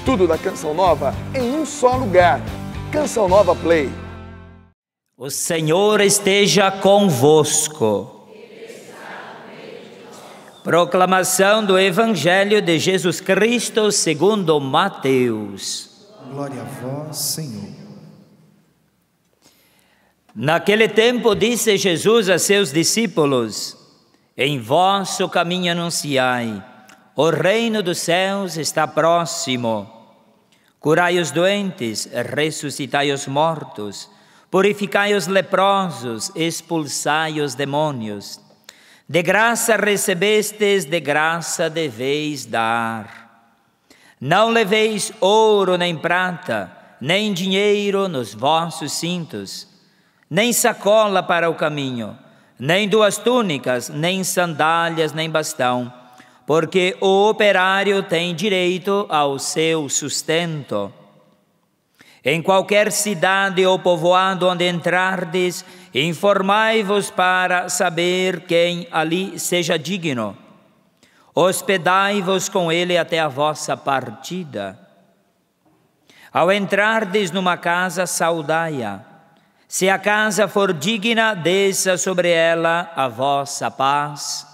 Tudo da Canção Nova em um só lugar. Canção Nova Play. O Senhor esteja convosco. Proclamação do Evangelho de Jesus Cristo segundo Mateus. Glória a vós, Senhor. Naquele tempo disse Jesus a seus discípulos: em vosso caminho anunciai, o reino dos céus está próximo. Curai os doentes, ressuscitai os mortos, purificai os leprosos, expulsai os demônios. De graça recebestes, de graça deveis dar. Não leveis ouro nem prata, nem dinheiro nos vossos cintos, nem sacola para o caminho, nem duas túnicas, nem sandálias, nem bastão, porque o operário tem direito ao seu sustento. Em qualquer cidade ou povoado onde entrardes, informai-vos para saber quem ali seja digno. Hospedai-vos com ele até a vossa partida. Ao entrardes numa casa, saudai-a. Se a casa for digna, desça sobre ela a vossa paz.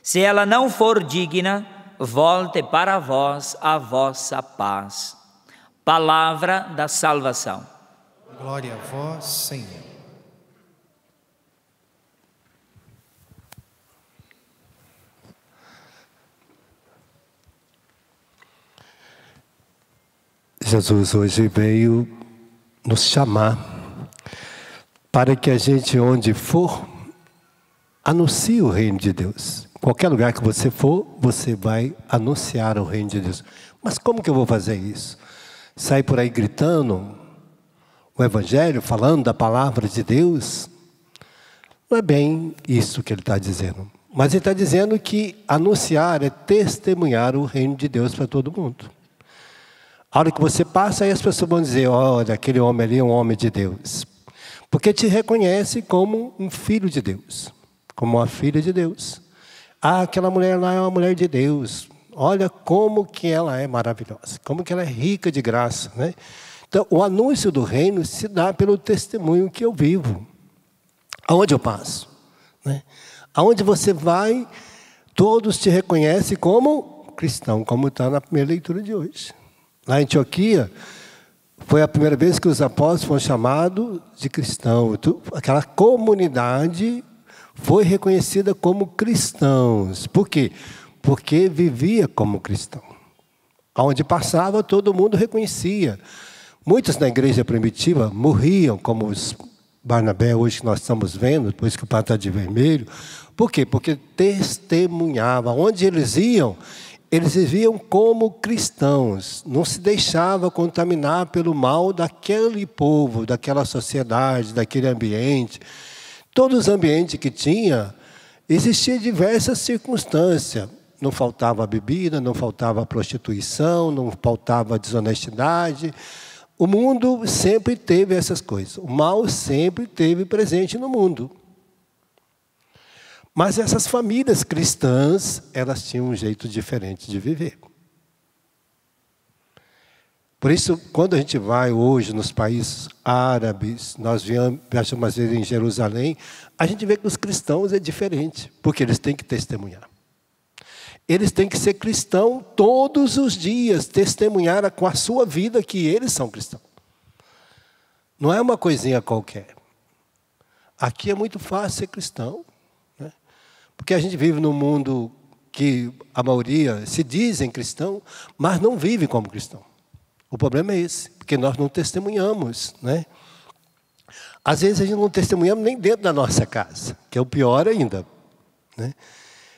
Se ela não for digna, volte para vós a vossa paz. Palavra da salvação. Glória a vós, Senhor. Jesus hoje veio nos chamar para que a gente, onde for, anuncie o reino de Deus. Qualquer lugar que você for, você vai anunciar o reino de Deus. Mas como que eu vou fazer isso? Sair por aí gritando o Evangelho, falando da palavra de Deus? Não é bem isso que ele está dizendo. Mas ele está dizendo que anunciar é testemunhar o reino de Deus para todo mundo. A hora que você passa, aí as pessoas vão dizer: olha, aquele homem ali é um homem de Deus. Porque te reconhece como um filho de Deus, como uma filha de Deus. Ah, aquela mulher lá é uma mulher de Deus. Olha como que ela é maravilhosa, como que ela é rica de graça, né? Então, o anúncio do reino se dá pelo testemunho que eu vivo. Aonde eu passo, né? Aonde você vai, todos te reconhecem como cristão, como está na primeira leitura de hoje. Lá em Antioquia, foi a primeira vez que os apóstolos foram chamados de cristãos. Aquela comunidade foi reconhecida como cristãos. Por quê? Porque vivia como cristão. Onde passava, todo mundo reconhecia. Muitos na igreja primitiva morriam, como os Barnabé, hoje que nós estamos vendo, depois que o padre está de vermelho. Por quê? Porque testemunhavam. Onde eles iam, eles viviam como cristãos. Não se deixavam contaminar pelo mal daquele povo, daquela sociedade, daquele ambiente. Todos os ambientes que tinha, existiam diversas circunstâncias. Não faltava bebida, não faltava prostituição, não faltava desonestidade. O mundo sempre teve essas coisas. O mal sempre esteve presente no mundo. Mas essas famílias cristãs, elas tinham um jeito diferente de viver. Por isso, quando a gente vai hoje nos países árabes, nós viajamos umas vezes em Jerusalém, a gente vê que os cristãos é diferente, porque eles têm que testemunhar. Eles têm que ser cristãos todos os dias, testemunhar com a sua vida que eles são cristãos. Não é uma coisinha qualquer. Aqui é muito fácil ser cristão, né? Porque a gente vive num mundo que a maioria se dizem cristão, mas não vive como cristão. O problema é esse, porque nós não testemunhamos, né? Às vezes a gente não testemunhamos nem dentro da nossa casa, que é o pior ainda, né?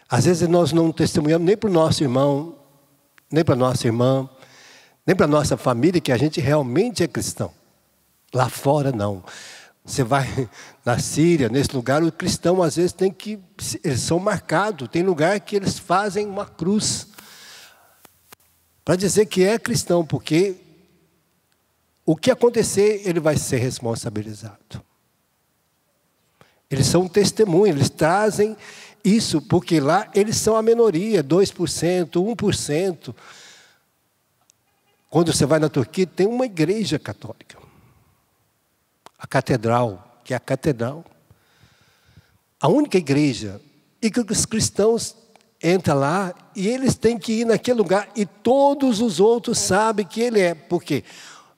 Às vezes nós não testemunhamos nem para o nosso irmão, nem para a nossa irmã, nem para a nossa família, que a gente realmente é cristão. Lá fora, não. Você vai na Síria, nesse lugar, o cristão às vezes eles são marcados. Tem lugar que eles fazem uma cruz para dizer que é cristão, porque o que acontecer, ele vai ser responsabilizado. Eles são testemunhas, eles trazem isso, porque lá eles são a minoria, 2%, 1%. Quando você vai na Turquia, tem uma igreja católica. A catedral, que é a catedral. A única igreja. E que os cristãos entram lá e eles têm que ir naquele lugar. E todos os outros sabem que ele é. Por quê?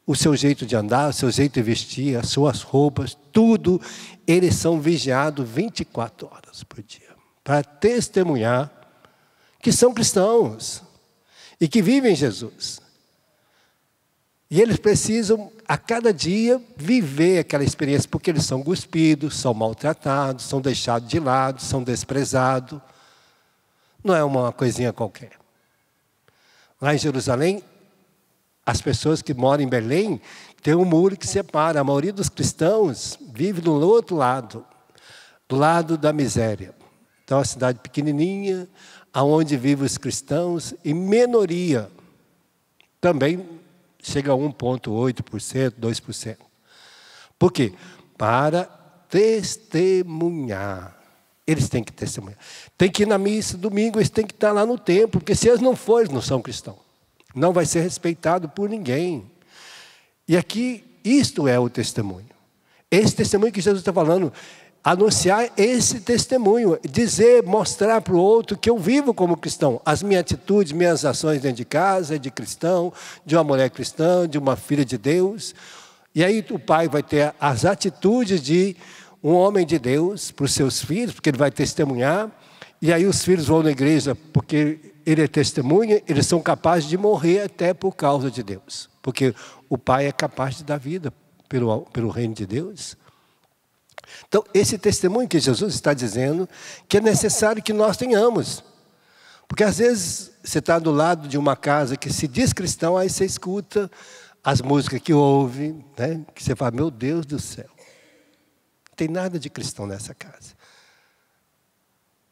O seu jeito de andar, o seu jeito de vestir, as suas roupas, tudo. Eles são vigiados 24 horas por dia. Para testemunhar que são cristãos. E que vivem Jesus. E eles precisam, a cada dia, viver aquela experiência, porque eles são cuspidos, são maltratados, são deixados de lado, são desprezados. Não é uma coisinha qualquer. Lá em Jerusalém, as pessoas que moram em Belém, tem um muro que separa. A maioria dos cristãos vive do outro lado, do lado da miséria. Então, é uma cidade pequenininha, onde vivem os cristãos, e minoria também chega a 1,8%, 2%. Por quê? Para testemunhar. Eles têm que testemunhar. Tem que ir na missa, domingo, eles têm que estar lá no templo, porque se eles não forem, eles não são cristãos. Não vai ser respeitado por ninguém. E aqui, isto é o testemunho. Esse testemunho que Jesus está falando, anunciar esse testemunho, dizer, mostrar para o outro que eu vivo como cristão. As minhas atitudes, minhas ações dentro de casa, de cristão, de uma mulher cristã, de uma filha de Deus. E aí o pai vai ter as atitudes de um homem de Deus para os seus filhos, porque ele vai testemunhar. E aí os filhos vão na igreja, porque ele é testemunha, eles são capazes de morrer até por causa de Deus. Porque o pai é capaz de dar vida pelo reino de Deus. Então, esse testemunho que Jesus está dizendo, que é necessário que nós tenhamos. Porque às vezes você está do lado de uma casa que se diz cristão, aí você escuta as músicas que ouve, né? Que você fala, meu Deus do céu, não tem nada de cristão nessa casa.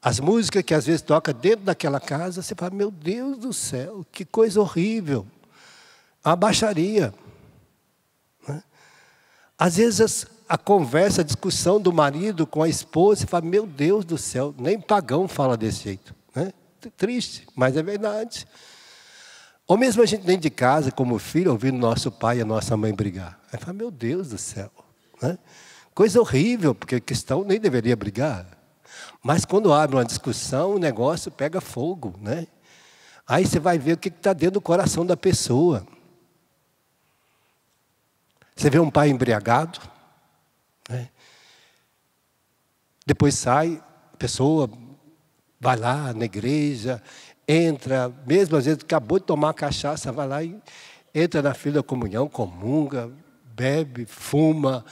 As músicas que às vezes toca dentro daquela casa, você fala, meu Deus do céu, que coisa horrível. Uma baixaria. Né? Às vezes a conversa, a discussão do marido com a esposa, você fala, meu Deus do céu, nem pagão fala desse jeito. Né? Triste, mas é verdade. Ou mesmo a gente dentro de casa, como filho, ouvindo nosso pai e a nossa mãe brigar. Aí fala, meu Deus do céu. Né? Coisa horrível, porque a questão nem deveria brigar. Mas quando abre uma discussão, o negócio pega fogo. Né? Aí você vai ver o que está dentro do coração da pessoa. Você vê um pai embriagado, né? Depois sai, a pessoa vai lá na igreja, entra, mesmo às vezes acabou de tomar cachaça, vai lá e entra na fila da comunhão, comunga, bebe, fuma,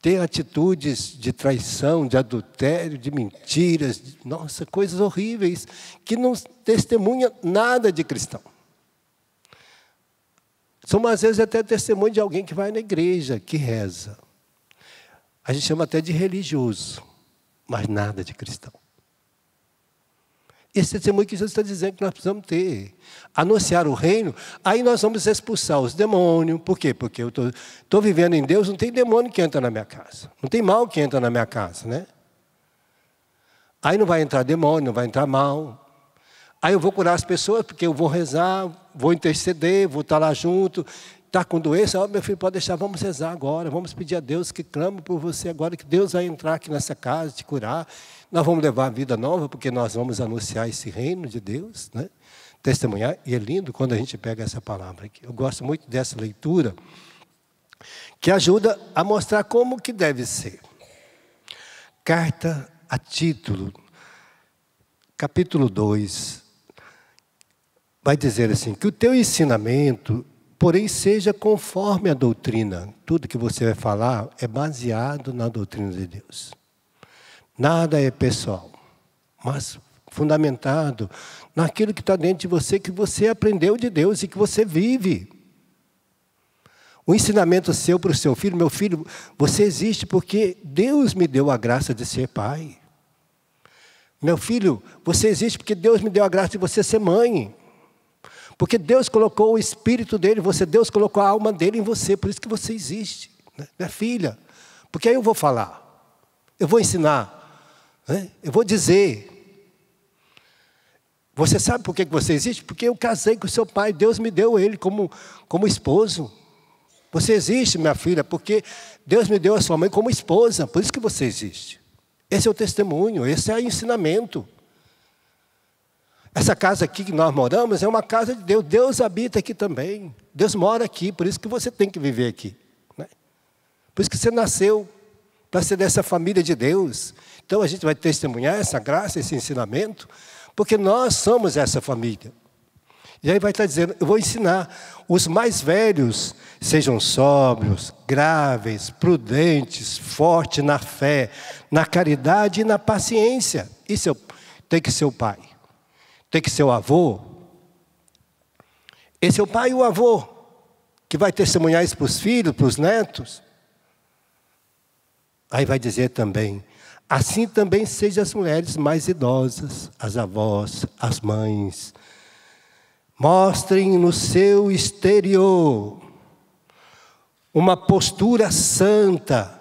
tem atitudes de traição, de adultério, de mentiras, nossa, coisas horríveis, que não testemunha nada de cristão. São às vezes até testemunho de alguém que vai na igreja, que reza. A gente chama até de religioso, mas nada de cristão. Esse testemunho que Jesus está dizendo que nós precisamos ter. Anunciar o reino, aí nós vamos expulsar os demônios. Por quê? Porque eu estou vivendo em Deus, não tem demônio que entra na minha casa. Não tem mal que entra na minha casa, né? Aí não vai entrar demônio, não vai entrar mal. Aí eu vou curar as pessoas, porque eu vou rezar, vou interceder, vou estar lá junto. Está com doença, meu filho, pode deixar, vamos rezar agora, vamos pedir a Deus que clame por você agora, que Deus vai entrar aqui nessa casa, te curar. Nós vamos levar a vida nova, porque nós vamos anunciar esse reino de Deus, né? Testemunhar, e é lindo quando a gente pega essa palavra aqui. Eu gosto muito dessa leitura, que ajuda a mostrar como que deve ser. Carta a Título, capítulo 2, vai dizer assim, que o teu ensinamento, porém, seja conforme a doutrina. Tudo que você vai falar é baseado na doutrina de Deus. Nada é pessoal, mas fundamentado naquilo que está dentro de você, que você aprendeu de Deus e que você vive. O ensinamento seu para o seu filho, meu filho, você existe porque Deus me deu a graça de ser pai. Meu filho, você existe porque Deus me deu a graça de você ser mãe. Porque Deus colocou o espírito dele, Deus colocou a alma dele em você, por isso que você existe, né? Minha filha. Porque aí eu vou falar, eu vou ensinar, né? Eu vou dizer. Você sabe por que você existe? Porque eu casei com seu pai, Deus me deu ele como esposo. Você existe, minha filha, porque Deus me deu a sua mãe como esposa, por isso que você existe. Esse é o testemunho, esse é o ensinamento. Essa casa aqui que nós moramos é uma casa de Deus. Deus habita aqui também. Deus mora aqui, por isso que você tem que viver aqui, né? Por isso que você nasceu, para ser dessa família de Deus. Então a gente vai testemunhar essa graça, esse ensinamento, porque nós somos essa família. E aí vai estar dizendo, eu vou ensinar, os mais velhos sejam sóbrios, graves, prudentes, fortes na fé, na caridade e na paciência. Isso tem que ser o pai. Tem que ser o avô. Esse é o pai e o avô, que vai testemunhar isso para os filhos, para os netos. Aí vai dizer também, assim também sejam as mulheres mais idosas, as avós, as mães. Mostrem no seu exterior uma postura santa.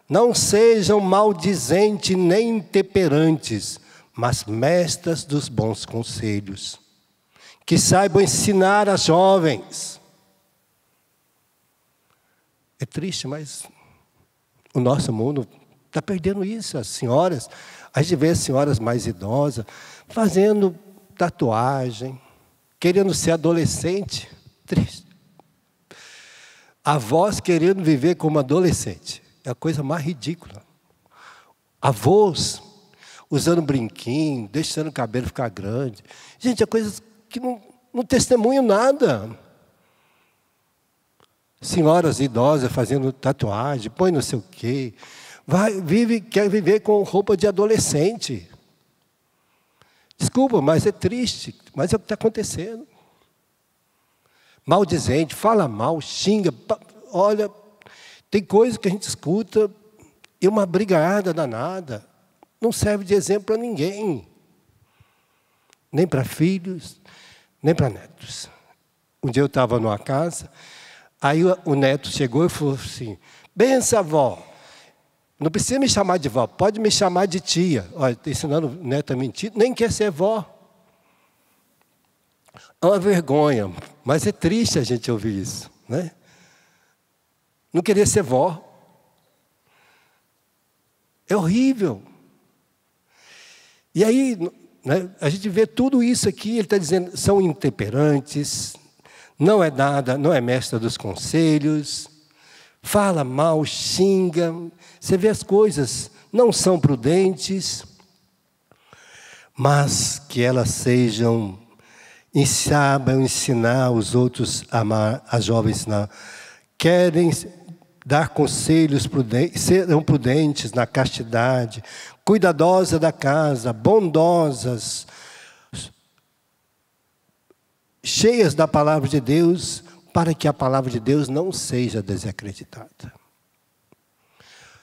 Não sejam maldizentes nem intemperantes, mas mestras dos bons conselhos. Que saibam ensinar as jovens. É triste, mas o nosso mundo está perdendo isso. As senhoras, a gente vê as senhoras mais idosas fazendo tatuagem, querendo ser adolescente. Triste. Avós querendo viver como adolescente. É a coisa mais ridícula. Avós usando brinquinho, deixando o cabelo ficar grande. Gente, é coisa que não testemunham nada. Senhoras idosas fazendo tatuagem, põe não sei o quê. Quer viver com roupa de adolescente. Desculpa, mas é triste. Mas é o que está acontecendo. Maldizente, fala mal, xinga. Olha, tem coisa que a gente escuta e uma brigada danada. Não serve de exemplo para ninguém. Nem para filhos, nem para netos. Um dia eu estava numa casa, aí o neto chegou e falou assim, benção, avó. Não precisa me chamar de vó, pode me chamar de tia. Olha, está ensinando o neto a mentir, nem quer ser vó. É uma vergonha, mas é triste a gente ouvir isso, né? Não querer ser vó. É horrível. E aí, né, a gente vê tudo isso aqui, ele está dizendo, são intemperantes, não é nada, não é mestra dos conselhos, fala mal, xinga, você vê as coisas, não são prudentes, mas que elas sejam, saibam ensinar os outros a amar, as jovens querem dar conselhos prudentes, serão prudentes na castidade, cuidadosas da casa, bondosas, cheias da palavra de Deus, para que a palavra de Deus não seja desacreditada.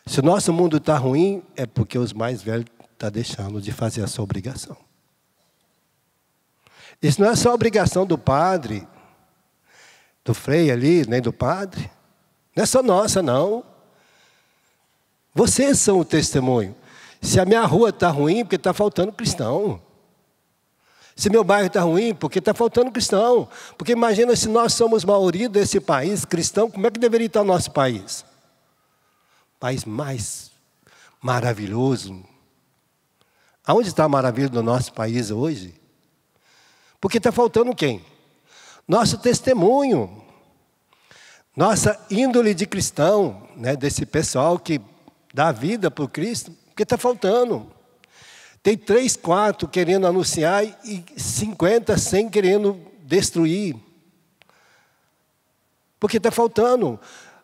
Se o nosso mundo está ruim, é porque os mais velhos estão deixando de fazer a sua obrigação. Isso não é só a obrigação do padre, do freio ali, nem do padre. Não é só nossa, não. Vocês são o testemunho. Se a minha rua está ruim, porque está faltando cristão. Se meu bairro está ruim, porque está faltando cristão. Porque imagina se nós somos maioria desse país cristão, como é que deveria estar o nosso país? País mais maravilhoso. Aonde está a maravilha do nosso país hoje? Porque está faltando quem? Nosso testemunho. Nossa índole de cristão, né, desse pessoal que dá vida para o Cristo, porque está faltando. Tem 3, 4 querendo anunciar e 50, 100 querendo destruir. Porque está faltando.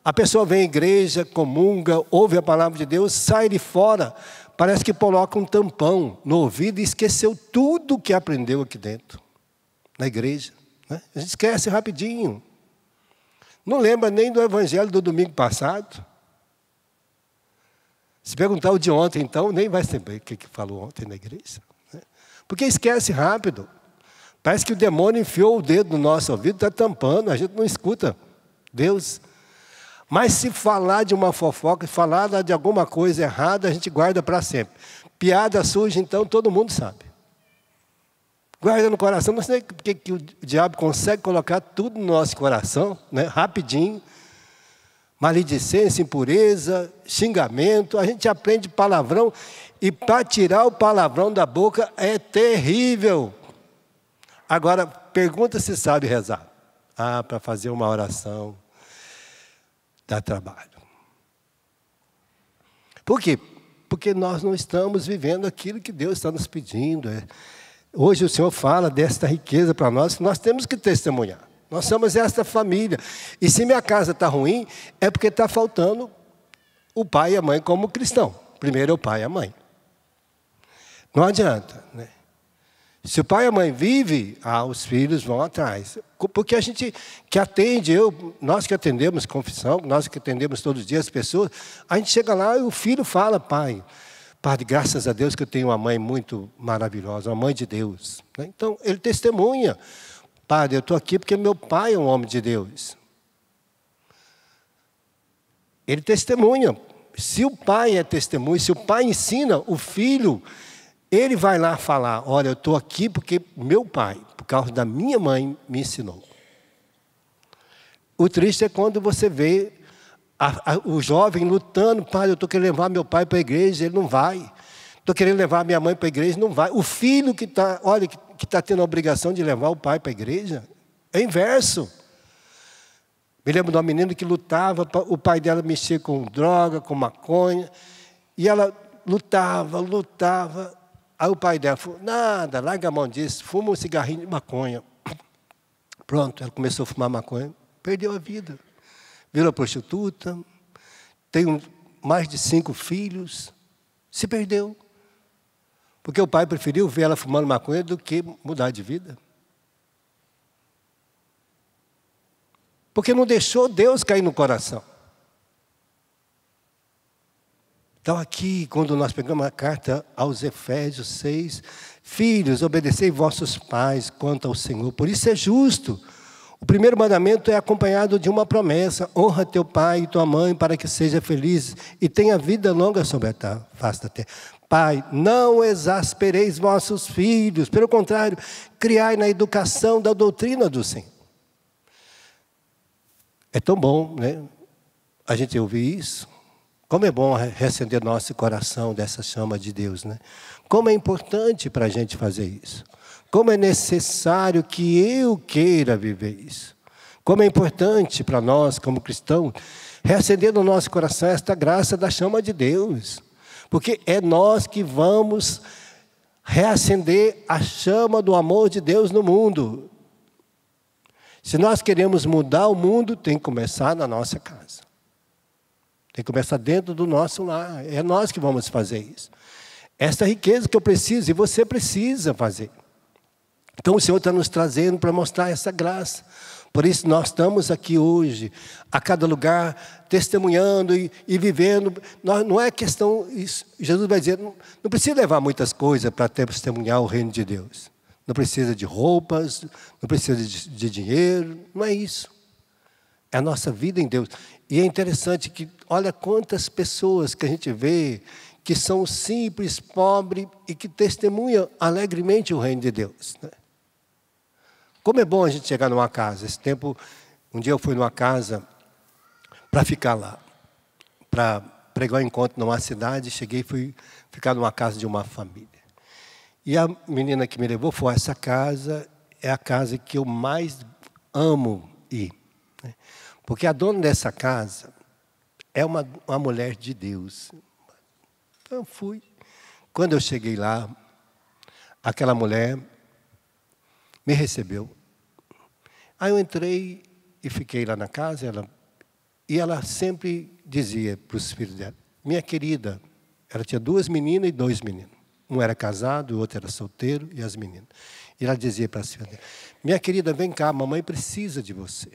A pessoa vem à igreja, comunga, ouve a palavra de Deus, sai de fora, parece que coloca um tampão no ouvido e esqueceu tudo que aprendeu aqui dentro, na igreja, né? A gente esquece rapidinho. Não lembra nem do evangelho do domingo passado. Se perguntar o de ontem, então, nem vai saber o que falou ontem na igreja, né? Porque esquece rápido. Parece que o demônio enfiou o dedo no nosso ouvido, está tampando, a gente não escuta Deus. Mas se falar de uma fofoca, falar de alguma coisa errada, a gente guarda para sempre. Piada suja, então, todo mundo sabe. Guarda no coração. Não sei porque que o diabo consegue colocar tudo no nosso coração, né? Rapidinho. Maledicência, impureza, xingamento. A gente aprende palavrão. E para tirar o palavrão da boca é terrível. Agora, pergunta se sabe rezar. Para fazer uma oração dá trabalho. Por quê? Porque nós não estamos vivendo aquilo que Deus está nos pedindo. Hoje o Senhor fala desta riqueza para nós, que nós temos que testemunhar. Nós somos esta família. E se minha casa está ruim, é porque está faltando o pai e a mãe como cristão. Primeiro é o pai e a mãe. Não adianta, né? Se o pai e a mãe vivem, os filhos vão atrás. Porque a gente que atende, nós que atendemos confissão, nós que atendemos todos os dias as pessoas, a gente chega lá e o filho fala, pai, graças a Deus que eu tenho uma mãe muito maravilhosa, uma mãe de Deus. Então, ele testemunha. Padre, eu estou aqui porque meu pai é um homem de Deus. Ele testemunha. Se o pai é testemunho, se o pai ensina, o filho... Ele vai lá falar, olha, eu estou aqui porque meu pai, por causa da minha mãe, me ensinou. O triste é quando você vê o jovem lutando, pai, eu estou querendo levar meu pai para a igreja, ele não vai. Estou querendo levar minha mãe para a igreja, não vai. O filho que está, olha, que está tendo a obrigação de levar o pai para a igreja, é inverso. Me lembro de uma menina que lutava, o pai dela mexia com droga, com maconha, e ela lutava. Aí o pai dela falou, nada, larga a mão disso, fuma um cigarrinho de maconha. Pronto, ela começou a fumar maconha, perdeu a vida. Virou prostituta, tem mais de 5 filhos, se perdeu. Porque o pai preferiu ver ela fumando maconha do que mudar de vida. Porque não deixou Deus cair no coração. Então aqui, quando nós pegamos a carta aos Efésios 6, filhos, obedecei vossos pais quanto ao Senhor, por isso é justo. O primeiro mandamento é acompanhado de uma promessa, honra teu pai e tua mãe para que seja feliz e tenha vida longa sobre a face da terra. Pai, não exaspereis vossos filhos, pelo contrário, criai na educação da doutrina do Senhor. É tão bom, né? A gente ouvir isso. Como é bom reacender nosso coração dessa chama de Deus, né? Como é importante para a gente fazer isso. Como é necessário que eu queira viver isso. Como é importante para nós, como cristãos, reacender no nosso coração esta graça da chama de Deus. Porque é nós que vamos reacender a chama do amor de Deus no mundo. Se nós queremos mudar o mundo, tem que começar na nossa casa. Tem que começar dentro do nosso lar. É nós que vamos fazer isso. Essa riqueza que eu preciso e você precisa fazer. Então o Senhor está nos trazendo para mostrar essa graça. Por isso nós estamos aqui hoje, a cada lugar, testemunhando e vivendo. Não é questão, isso, Jesus vai dizer, não precisa levar muitas coisas para testemunhar o reino de Deus. Não precisa de roupas, não precisa de dinheiro, não é isso. É a nossa vida em Deus. E é interessante que, olha quantas pessoas que a gente vê que são simples, pobres e que testemunham alegremente o reino de Deus, né? Como é bom a gente chegar numa casa. Esse tempo, um dia eu fui numa casa para ficar lá, para pregar um encontro numa cidade, cheguei e fui ficar numa casa de uma família. E a menina que me levou foi essa casa, é a casa que eu mais amo ir, né? Porque a dona dessa casa é uma mulher de Deus. Então eu fui. Quando eu cheguei lá, aquela mulher me recebeu. Aí eu entrei e fiquei lá na casa, e ela sempre dizia para os filhos dela, minha querida, ela tinha 2 meninas e 2 meninos. Um era casado, o outro era solteiro, e as meninas. E ela dizia para as filhas dela, minha querida, vem cá, mamãe precisa de você.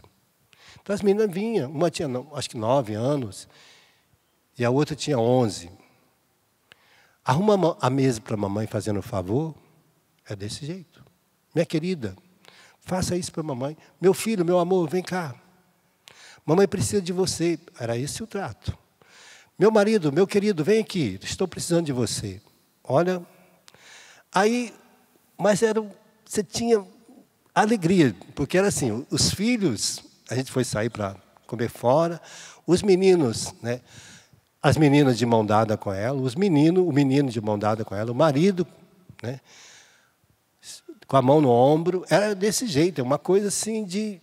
Então as meninas vinham, uma tinha acho que 9 anos, e a outra tinha 11. Arruma a mesa para a mamãe fazendo um favor, é desse jeito. Minha querida, faça isso para a mamãe. Meu filho, meu amor, vem cá. Mamãe precisa de você. Era esse o trato. Meu marido, meu querido, vem aqui. Estou precisando de você. Olha, aí, mas eram você tinha alegria, porque era assim, os filhos, a gente foi sair para comer fora, os meninos, né? As meninas de mão dada com ela, o menino de mão dada com ela, o marido, né? Com a mão no ombro, era desse jeito, é uma coisa assim de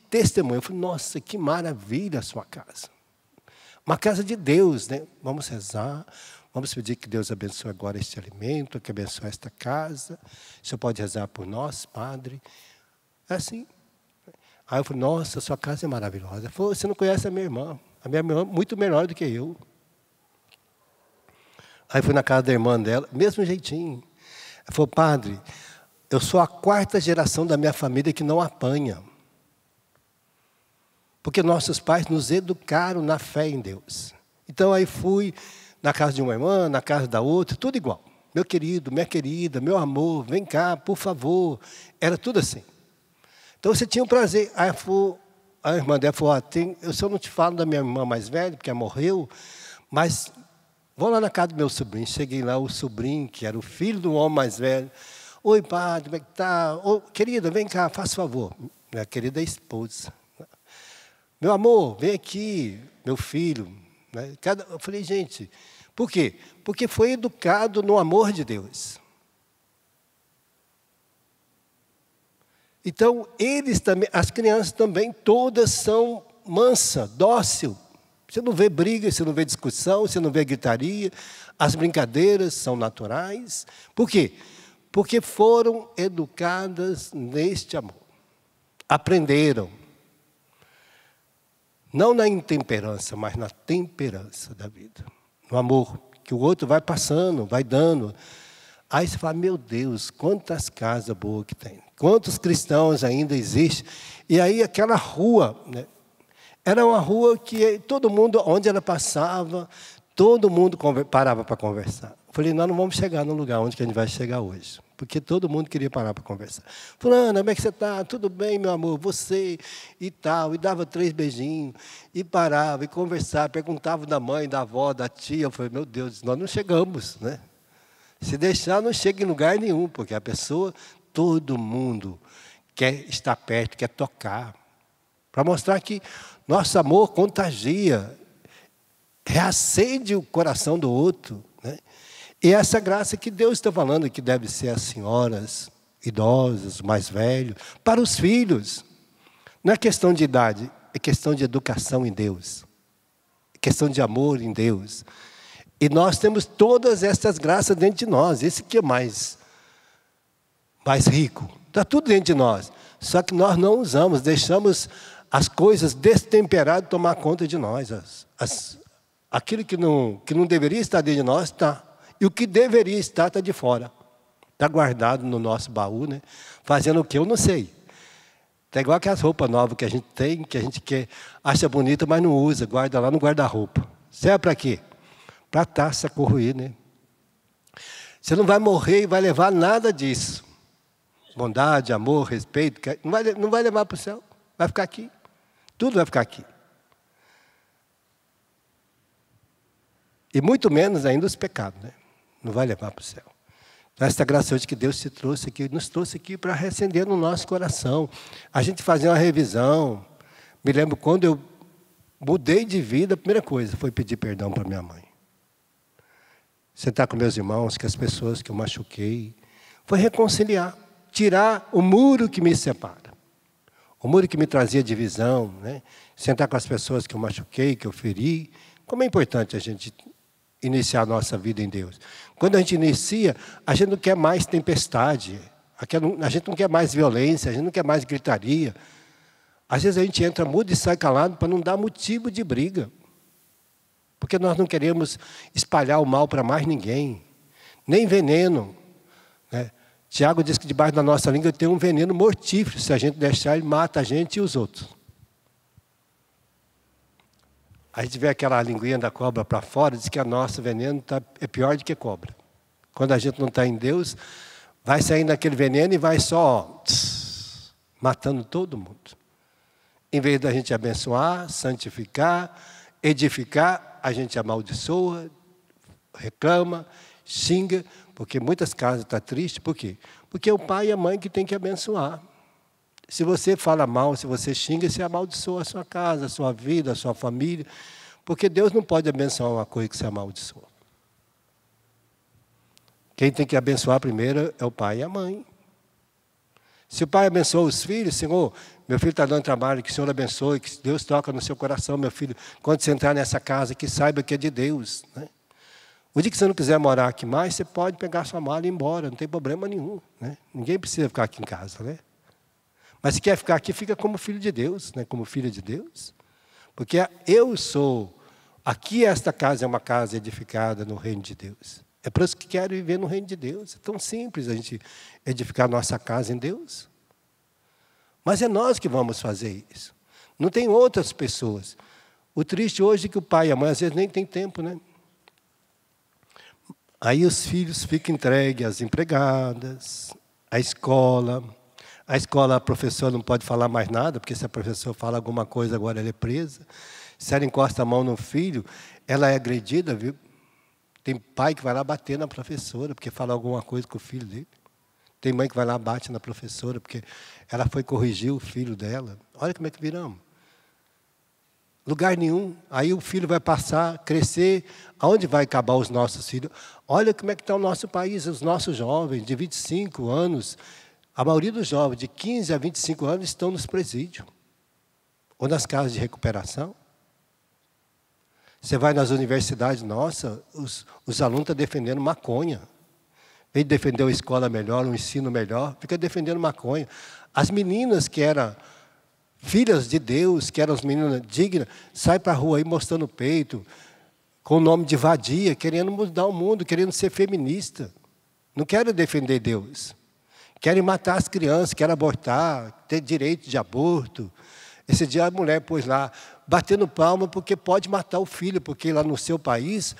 testemunho. Eu falei, nossa, que maravilha a sua casa. Uma casa de Deus, né? Vamos rezar, vamos pedir que Deus abençoe agora este alimento, que abençoe esta casa. O senhor pode rezar por nós, padre? É assim. Aí eu falei, nossa, a sua casa é maravilhosa. Ele falou, você não conhece a minha irmã é muito melhor do que eu. Aí fui na casa da irmã dela, mesmo jeitinho. Ela falou, padre, eu sou a 4ª geração da minha família que não apanha. Porque nossos pais nos educaram na fé em Deus. Então aí fui na casa de uma irmã, na casa da outra, tudo igual. Meu querido, minha querida, meu amor, vem cá, por favor. Era tudo assim. Então você tinha um prazer. Aí a irmã dela falou, eu só não te falo da minha irmã mais velha, porque ela morreu, mas vou lá na casa do meu sobrinho. Cheguei lá, o sobrinho, que era o filho do homem mais velho. Oi, padre, como é que está? Oh, querida, vem cá, faz favor. Minha querida esposa. Meu amor, vem aqui, meu filho. Eu falei, gente, por quê? Porque foi educado no amor de Deus. Então, eles também, as crianças também, todas são mansas, dócil. Você não vê briga, você não vê discussão, você não vê gritaria. As brincadeiras são naturais. Por quê? Porque foram educadas neste amor. Aprenderam. Não na intemperança, mas na temperança da vida. No amor, que o outro vai passando, vai dando. Aí você fala, meu Deus, quantas casas boas que tem. Quantos cristãos ainda existem. E aí aquela rua, né? Era uma rua que todo mundo, onde ela passava, todo mundo parava para conversar. Eu falei, nós não vamos chegar no lugar onde que a gente vai chegar hoje. Porque todo mundo queria parar para conversar. Fulana, como é que você está? Tudo bem, meu amor? Você e tal. E dava 3 beijinhos. E parava, e conversava. Perguntava da mãe, da avó, da tia. Eu falei, meu Deus, nós não chegamos, né? Se deixar, não chega em lugar nenhum. Porque a pessoa, todo mundo quer estar perto, quer tocar. Para mostrar que nosso amor contagia. Reacende o coração do outro, né? E essa graça que Deus está falando, que deve ser as senhoras, idosas, mais velhos, para os filhos. Não é questão de idade, é questão de educação em Deus. É questão de amor em Deus. E nós temos todas essas graças dentro de nós. Esse que é mais rico. Está tudo dentro de nós. Só que nós não usamos, deixamos as coisas destemperadas tomar conta de nós. Aquilo que não deveria estar dentro de nós está. E o que deveria estar está de fora. Está guardado no nosso baú, né? Fazendo o que eu não sei. Está igual aquelas roupas novas que a gente tem, que a gente acha bonita, mas não usa. Guarda lá no guarda-roupa. Serve para quê? Para a taça corroer, né? Você não vai morrer e vai levar nada disso. Bondade, amor, respeito. Não vai levar para o céu. Vai ficar aqui. Tudo vai ficar aqui. E muito menos ainda os pecados, né? Não vai levar para o céu. Então, esta graça hoje que Deus nos trouxe aqui para reacender no nosso coração. A gente fazer uma revisão. Me lembro quando eu mudei de vida, a primeira coisa foi pedir perdão para minha mãe. Sentar com meus irmãos, com as pessoas que eu machuquei. Foi reconciliar. Tirar o muro que me separa. O muro que me trazia divisão, né? Sentar com as pessoas que eu machuquei, que eu feri. Como é importante a gente iniciar a nossa vida em Deus. Quando a gente inicia, a gente não quer mais tempestade, a gente não quer mais violência, a gente não quer mais gritaria. Às vezes a gente entra mudo e sai calado para não dar motivo de briga. Porque nós não queremos espalhar o mal para mais ninguém. Nem veneno, né? Tiago diz que debaixo da nossa língua tem um veneno mortífero. Se a gente deixar, ele mata a gente e os outros. A gente vê aquela linguinha da cobra para fora, diz que o nosso veneno é pior do que cobra. Quando a gente não está em Deus, vai saindo aquele veneno e vai só matando todo mundo. Em vez da gente abençoar, santificar, edificar, a gente amaldiçoa, reclama, xinga, Porque muitas casas estão tristes, por quê? Porque é o pai e a mãe que tem que abençoar. Se você fala mal, se você xinga, você amaldiçoa a sua casa, a sua vida, a sua família. Porque Deus não pode abençoar uma coisa que você amaldiçoa. Quem tem que abençoar primeiro é o pai e a mãe. Se o pai abençoa os filhos, Senhor, meu filho está dando trabalho, que o Senhor abençoe, que Deus toca no seu coração, meu filho. Quando você entrar nessa casa, que saiba que é de Deus, né? O dia que você não quiser morar aqui mais, você pode pegar sua mala e ir embora, não tem problema nenhum, né? Ninguém precisa ficar aqui em casa, né? Mas se quer ficar aqui, fica como filho de Deus, né? Como filha de Deus. Porque aqui esta casa é uma casa edificada no reino de Deus. É para os que querem viver no reino de Deus. É tão simples a gente edificar nossa casa em Deus. Mas é nós que vamos fazer isso. Não tem outras pessoas. O triste hoje é que o pai e a mãe às vezes nem tem tempo, né? Aí os filhos ficam entregues às empregadas, à escola. A escola, a professora não pode falar mais nada, porque se a professora fala alguma coisa, agora ela é presa. Se ela encosta a mão no filho, ela é agredida, viu? Tem pai que vai lá bater na professora, porque fala alguma coisa com o filho dele. Tem mãe que vai lá bate na professora, porque ela foi corrigir o filho dela. Olha como é que viramos. Lugar nenhum. Aí o filho vai passar, crescer. Aonde vai acabar os nossos filhos? Olha como é que está o nosso país, os nossos jovens de 25 anos. A maioria dos jovens de 15 a 25 anos estão nos presídios. Ou nas casas de recuperação. Você vai nas universidades, nossa, os alunos estão defendendo maconha. Vem defender uma escola melhor, um ensino melhor, fica defendendo maconha. As meninas que eram filhas de Deus, que eram as meninas dignas, saem para a rua aí mostrando o peito, com o nome de vadia, querendo mudar o mundo, querendo ser feminista. Não querem defender Deus. Querem matar as crianças, querem abortar, ter direito de aborto. Esse dia a mulher pôs lá, batendo palma, porque pode matar o filho, porque lá no seu país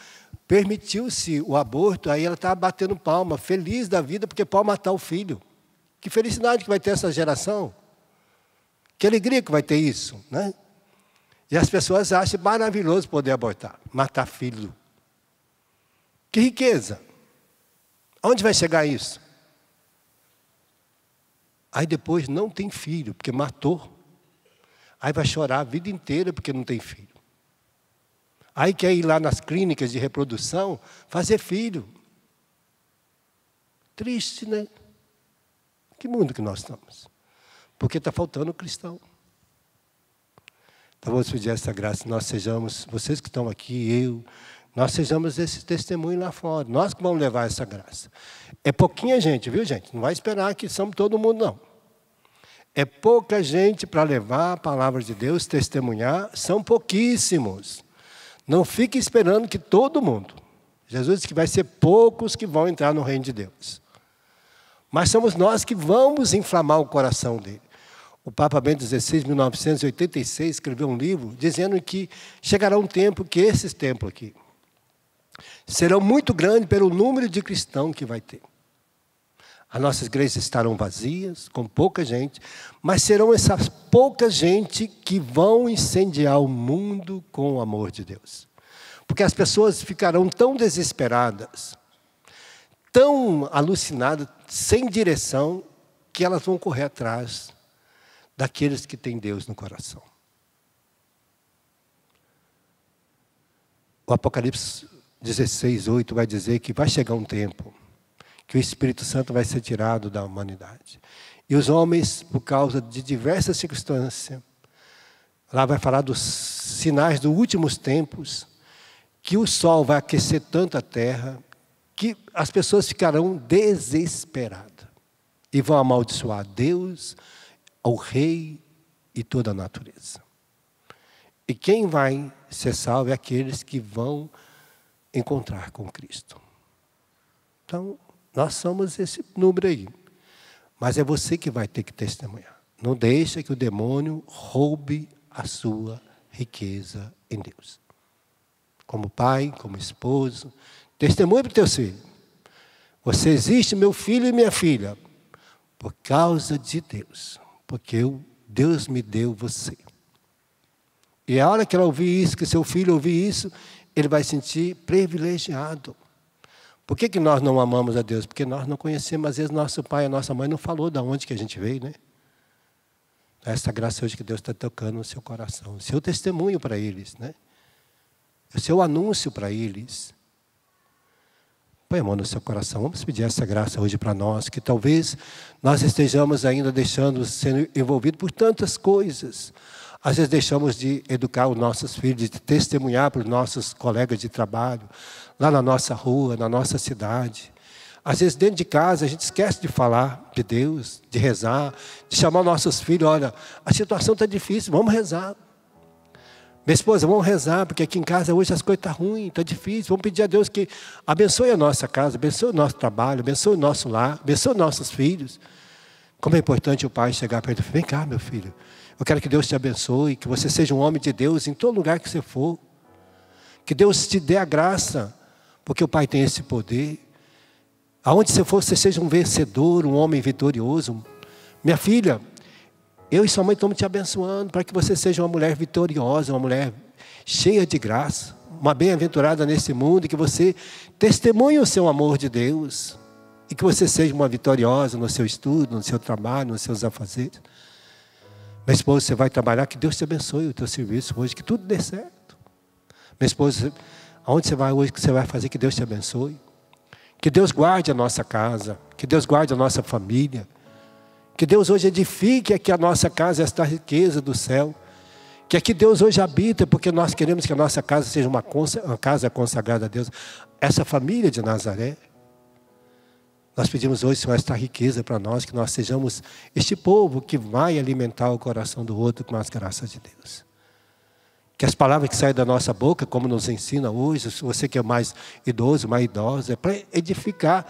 permitiu-se o aborto, aí ela estava batendo palma, feliz da vida, porque pode matar o filho. Que felicidade que vai ter essa geração. Que alegria que vai ter isso, né? E as pessoas acham maravilhoso poder abortar, matar filho. Que riqueza. Aonde vai chegar isso? Aí depois não tem filho, porque matou. Aí vai chorar a vida inteira porque não tem filho. Aí quer ir lá nas clínicas de reprodução fazer filho. Triste, né? Que mundo que nós estamos? Porque está faltando o cristão. Então vamos pedir essa graça, nós sejamos, vocês que estão aqui, nós sejamos esse testemunho lá fora. Nós que vamos levar essa graça. É pouquinha gente, viu, gente? Não vai esperar que somos todo mundo, não. É pouca gente para levar a palavra de Deus, testemunhar, são pouquíssimos. Não fique esperando que todo mundo. Jesus disse que vai ser poucos que vão entrar no reino de Deus. Mas somos nós que vamos inflamar o coração dele. O Papa Bento XVI, em 1986, escreveu um livro dizendo que chegará um tempo que esses templos aqui serão muito grandes pelo número de cristãos que vai ter. As nossas igrejas estarão vazias, com pouca gente, mas serão essas pouca gente que vão incendiar o mundo com o amor de Deus. Porque as pessoas ficarão tão desesperadas, tão alucinadas, sem direção, que elas vão correr atrás daqueles que têm Deus no coração. O Apocalipse 16:8 vai dizer que vai chegar um tempo que o Espírito Santo vai ser tirado da humanidade. E os homens, por causa de diversas circunstâncias, lá vai falar dos sinais dos últimos tempos, que o sol vai aquecer tanto a terra, que as pessoas ficarão desesperadas e vão amaldiçoar Deus, ao Rei e toda a natureza. E quem vai ser salvo é aqueles que vão encontrar com Cristo. Então, nós somos esse número aí. Mas é você que vai ter que testemunhar. Não deixa que o demônio roube a sua riqueza em Deus. Como pai, como esposo, testemunhe para o teu filho. Você existe, meu filho e minha filha, por causa de Deus. Porque Deus me deu você. E a hora que ela ouvir isso, que seu filho ouvir isso, ele vai se sentir privilegiado. Por que nós não amamos a Deus? Porque nós não conhecemos, às vezes, nosso pai e nossa mãe não falou de onde que a gente veio, né? Essa graça hoje que Deus está tocando no seu coração. O seu testemunho para eles, né? O seu anúncio para eles. Põe a mão no seu coração. Vamos pedir essa graça hoje para nós, que talvez nós estejamos ainda deixando sendo envolvidos por tantas coisas. Às vezes deixamos de educar os nossos filhos, de testemunhar para os nossos colegas de trabalho, lá na nossa rua, na nossa cidade. Às vezes dentro de casa a gente esquece de falar de Deus, de rezar, de chamar nossos filhos. Olha, a situação está difícil, vamos rezar. Minha esposa, vamos rezar, porque aqui em casa hoje as coisas estão ruins, está difícil. Vamos pedir a Deus que abençoe a nossa casa, abençoe o nosso trabalho, abençoe o nosso lar, abençoe nossos filhos. Como é importante o pai chegar perto do filho. Vem cá, meu filho. Eu quero que Deus te abençoe, que você seja um homem de Deus em todo lugar que você for. Que Deus te dê a graça, porque o pai tem esse poder. Aonde você for, você seja um vencedor, um homem vitorioso. Minha filha, eu e sua mãe estamos te abençoando para que você seja uma mulher vitoriosa, uma mulher cheia de graça, uma bem-aventurada nesse mundo, e que você testemunhe o seu amor de Deus, e que você seja uma vitoriosa no seu estudo, no seu trabalho, nos seus afazeres. Minha esposa, você vai trabalhar, que Deus te abençoe o teu serviço hoje, que tudo dê certo. Minha esposa, aonde você vai hoje, que você vai fazer, que Deus te abençoe. Que Deus guarde a nossa casa, que Deus guarde a nossa família. Que Deus hoje edifique aqui a nossa casa, esta riqueza do céu. Que aqui Deus hoje habita, porque nós queremos que a nossa casa seja uma casa consagrada a Deus. Essa família de Nazaré. Nós pedimos hoje, Senhor, esta riqueza para nós, que nós sejamos este povo que vai alimentar o coração do outro com as graças de Deus. Que as palavras que saem da nossa boca, como nos ensina hoje, você que é mais idoso, mais idosa, é para edificar.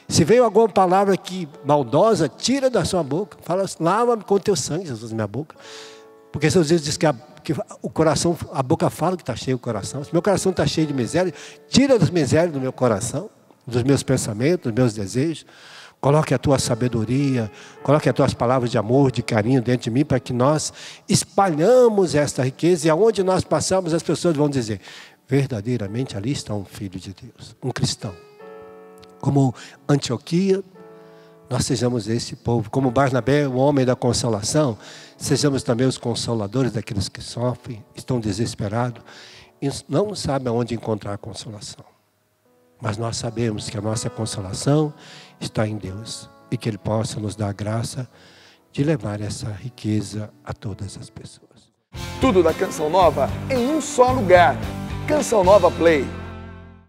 Se veio alguma palavra que maldosa, tira da sua boca. Fala, lava-me com o teu sangue, Jesus, minha boca. Porque Jesus diz que o coração, a boca fala que está cheio o coração. Se meu coração está cheio de miséria, tira das misérias do meu coração, dos meus pensamentos, dos meus desejos. Coloque a tua sabedoria, coloque as tuas palavras de amor, de carinho dentro de mim, para que nós espalhamos esta riqueza, e aonde nós passamos as pessoas vão dizer, verdadeiramente ali está um filho de Deus, um cristão. Como Antioquia, nós sejamos esse povo. Como Barnabé, o homem da consolação, sejamos também os consoladores daqueles que sofrem, estão desesperados e não sabem aonde encontrar a consolação. Mas nós sabemos que a nossa consolação está em Deus, e que Ele possa nos dar a graça de levar essa riqueza a todas as pessoas. Tudo da Canção Nova em um só lugar. Canção Nova Play.